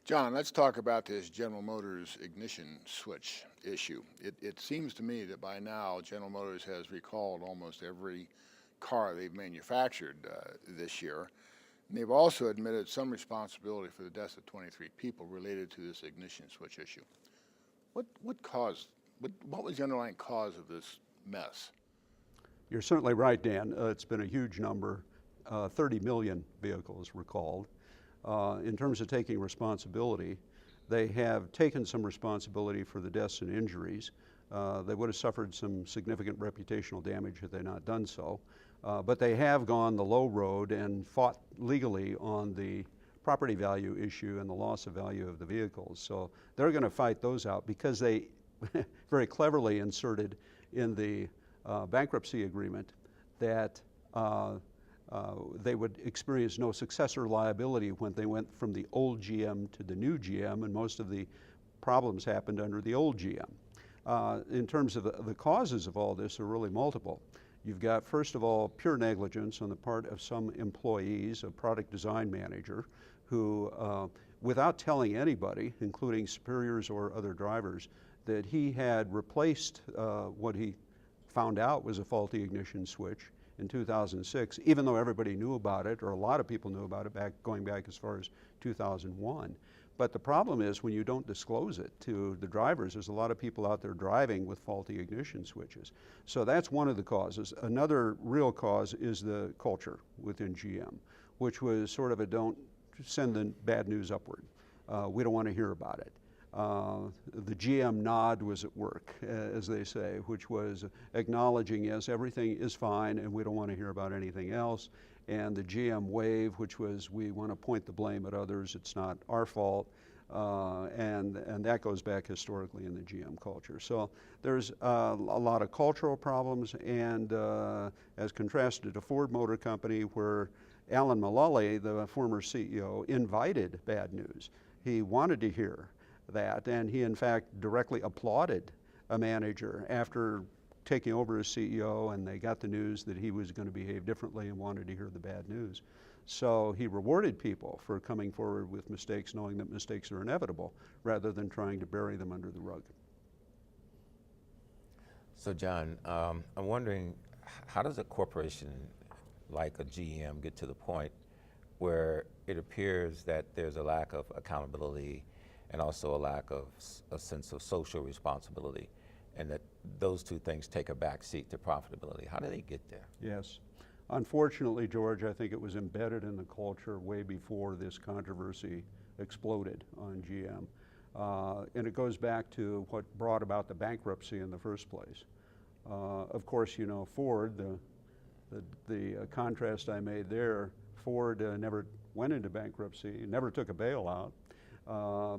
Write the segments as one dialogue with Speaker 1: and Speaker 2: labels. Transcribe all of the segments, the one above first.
Speaker 1: John, let's talk about this General Motors ignition switch issue. It seems to me that by now General Motors has recalled almost every car they've manufactured this year. And they've also admitted some responsibility for the deaths of 23 people related to this ignition switch issue. What was the underlying cause of this mess?
Speaker 2: You're certainly right, Dan. It's been a huge number. 30 million vehicles recalled. In terms of taking responsibility, they have taken some responsibility for the deaths and injuries. They would have suffered some significant reputational damage had they not done so. But they have gone the low road and fought legally on the property value issue and the loss of value of the vehicles. So they're going to fight those out because they very cleverly inserted in the bankruptcy agreement that they would experience no successor liability when they went from the old GM to the new GM, and most of the problems happened under the old GM. In terms of the causes of all this are really multiple. You've got, first of all, pure negligence on the part of some employees, a product design manager, who, without telling anybody, including superiors or other drivers, that he had replaced what he found out was a faulty ignition switch in 2006, even though everybody knew about it, or a lot of people knew about it going back as far as 2001. But the problem is when you don't disclose it to the drivers, there's a lot of people out there driving with faulty ignition switches. So that's one of the causes. Another real cause is the culture within GM, which was sort of a don't send the bad news upward. We don't want to hear about it. The GM nod was at work, as they say, which was acknowledging, yes, everything is fine and we don't want to hear about anything else. And the GM wave, which was, we want to point the blame at others, it's not our fault. And that goes back historically in the GM culture. So there's a lot of cultural problems, and as contrasted to Ford Motor Company, where Alan Mulally, the former CEO, invited bad news. He wanted to hear that, and he in fact directly applauded a manager after taking over as CEO, and they got the news that he was going to behave differently and wanted to hear the bad news. So he rewarded people for coming forward with mistakes, knowing that mistakes are inevitable, rather than trying to bury them under the rug.
Speaker 3: So John, I'm wondering, how does a corporation like a GM get to the point where it appears that there's a lack of accountability and also a lack of a sense of social responsibility, and that those two things take a back seat to profitability? How do they get there?
Speaker 2: Yes. Unfortunately, George, I think it was embedded in the culture way before this controversy exploded on GM. And it goes back to what brought about the bankruptcy in the first place. Of course, you know, Ford, the contrast I made there, Ford never went into bankruptcy, never took a bailout.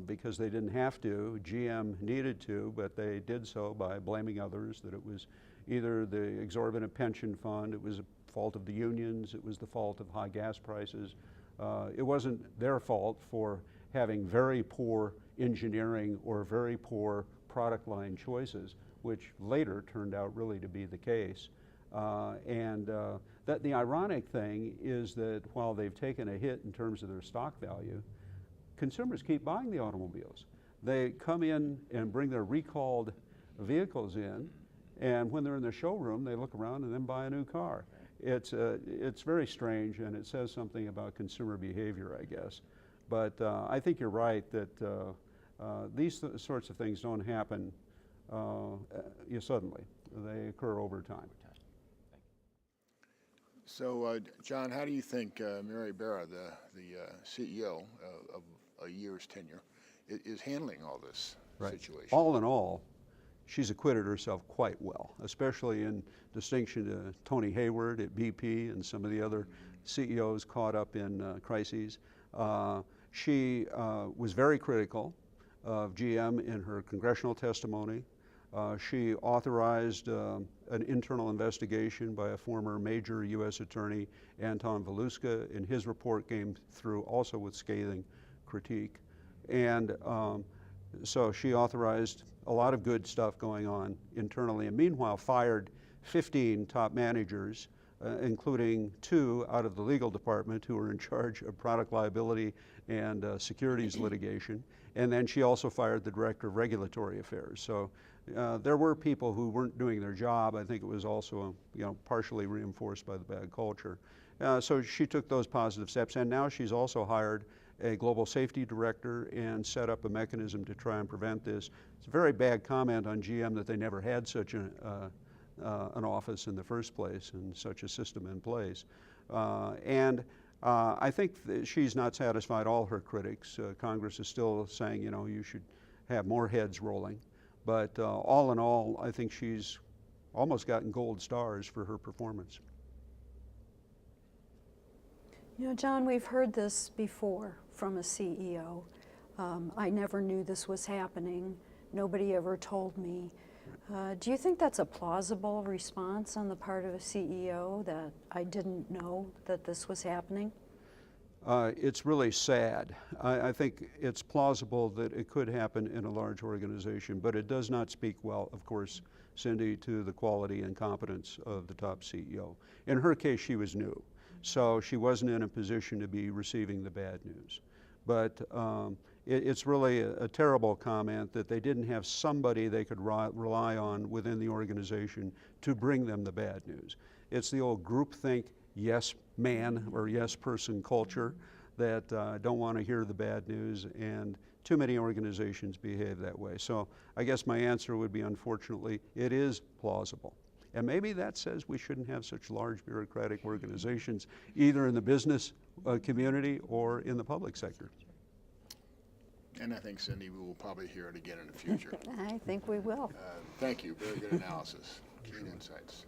Speaker 2: Because they didn't have to. GM needed to, but they did so by blaming others, that it was either the exorbitant pension fund, it was the fault of the unions, it was the fault of high gas prices. It wasn't their fault for having very poor engineering or very poor product line choices, which later turned out really to be the case. That the ironic thing is that while they've taken a hit in terms of their stock value, consumers keep buying the automobiles. They come in and bring their recalled vehicles in, and when they're in the showroom, they look around and then buy a new car. It's very strange, and it says something about consumer behavior, I guess. But I think you're right that these sorts of things don't happen suddenly. They occur over time.
Speaker 1: So, John, how do you think Mary Barra, the CEO of a year's tenure, is handling all this situation?
Speaker 2: All in all, she's acquitted herself quite well, especially in distinction to Tony Hayward at BP and some of the other CEOs caught up in crises. She was very critical of GM in her congressional testimony. She authorized an internal investigation by a former major U.S. attorney, Anton Voluska, and his report came through also with scathing critique. And so she authorized a lot of good stuff going on internally, and meanwhile fired 15 top managers including 2 out of the legal department who are in charge of product liability and securities litigation. And then she also fired the director of regulatory affairs. So there were people who weren't doing their job. I think it was also, partially reinforced by the bad culture. So she took those positive steps, and now she's also hired a global safety director and set up a mechanism to try and prevent this. It's a very bad comment on GM that they never had such an office in the first place and such a system in place. I think that she's not satisfied all her critics. Congress is still saying, you should have more heads rolling. But all in all, I think she's almost gotten gold stars for her performance.
Speaker 4: John, we've heard this before from a CEO. I never knew this was happening. Nobody ever told me. Do you think that's a plausible response on the part of a CEO, that I didn't know that this was happening?
Speaker 2: It's really sad. I think it's plausible that it could happen in a large organization, but it does not speak well, of course, Cindy, to the quality and competence of the top CEO. In her case, she was new, so she wasn't in a position to be receiving the bad news. But it's really a terrible comment that they didn't have somebody they could rely on within the organization to bring them the bad news. It's the old groupthink yes man or yes person culture that don't want to hear the bad news, and too many organizations behave that way. So I guess my answer would be, unfortunately, it is plausible. And maybe that says we shouldn't have such large bureaucratic organizations, either in the business community or in the public sector.
Speaker 1: And I think, Cindy, we will probably hear it again in the future.
Speaker 4: I think we will.
Speaker 1: Thank you. Very good analysis. Keen insights.